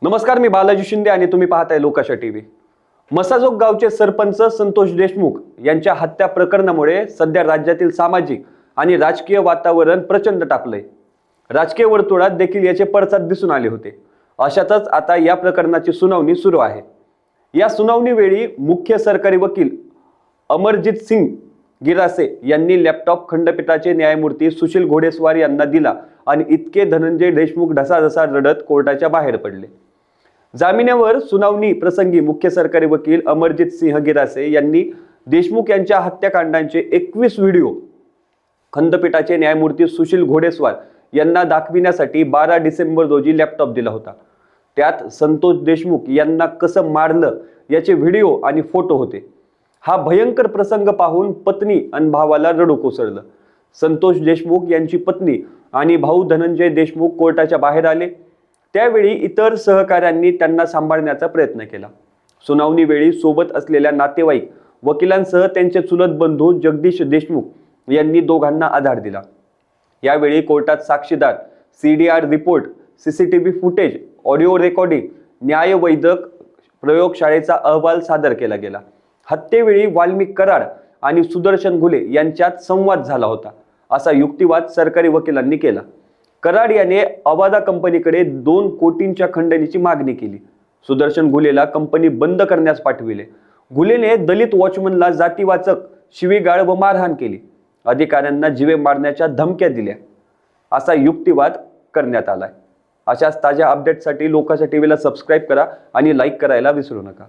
नमस्कार, मी बालाजी शिंदे आणि तुम्ही पाहताय लोकाशा टीव्ही। मसाजोग गावचे सरपंच संतोष देशमुख यांच्या हत्या प्रकरणामुळे सध्या राज्यातील सामाजिक आणि राजकीय वातावरण प्रचंड तापलंय। राजकीय वर्तुळात देखील याचे पडसाद दिसून आले होते। अशातच आता या प्रकरणाची सुनावणी सुरू आहे। या सुनावणीवेळी मुख्य सरकारी वकील अमरजीत सिंग गिरासे यांनी लॅपटॉप खंडपीठाचे न्यायमूर्ती सुशील घोडेस्वार यांना दिला आणि इतके धनंजय देशमुख ढसाढसा रडत कोर्टाच्या बाहेर पडले। जामिनावर सुनावणी प्रसंगी मुख्य सरकारी वकील अमरजीत सिंह गिरासे यांनी देशमुख यांच्या हत्याकांडांचे 21 व्हिडिओ खंडपीठाचे न्यायमूर्ती सुशील घोडेस्वार यांना दाखविण्यासाठी 12 डिसेंबर रोजी लॅपटॉप दिला होता। त्यात संतोष देशमुख यांना कसं मारलं याचे व्हिडिओ आणि फोटो होते। हा भयंकर प्रसंग पाहून पत्नी आणि भावाला रडू कोसळलं। संतोष देशमुख यांची पत्नी आणि भाऊ धनंजय देशमुख कोर्टाच्या बाहेर आले। त्यावेळी इतर सहकाऱ्यांनी त्यांना सांभाळण्याचा प्रयत्न केला। सुनावणीवेळी सोबत असलेल्या नातेवाईक वकिलांसह त्यांचे चुलत बंधू जगदीश देशमुख यांनी दोघांना आधार दिला। यावेळी कोर्टात साक्षीदार, CDR report, CCTV footage, audio recording, न्यायवैद्यक प्रयोगशाळेचा अहवाल सादर केला गेला। हत्येवेळी वाल्मिक कराड आणि सुदर्शन घुले यांच्यात संवाद झाला होता असा युक्तिवाद सरकारी वकिलांनी केला। कराड याने अवादा कंपनीकडे 2 कोटींच्या खंडणीची मागणी केली। सुदर्शन घुलेला कंपनी बंद करण्यास पाठविले। घुलेने दलित वॉचमनला जातीवाचक शिवीगाळ व मारहाण केली। अधिकाऱ्यांना जीवे मारण्याच्या धमक्या दिल्या असा युक्तिवाद करण्यात आलाय। अशाच ताज्या अपडेटसाठी लोकाशा टीव्हीला सबस्क्राइब करा आणि लाईक करायला विसरू नका।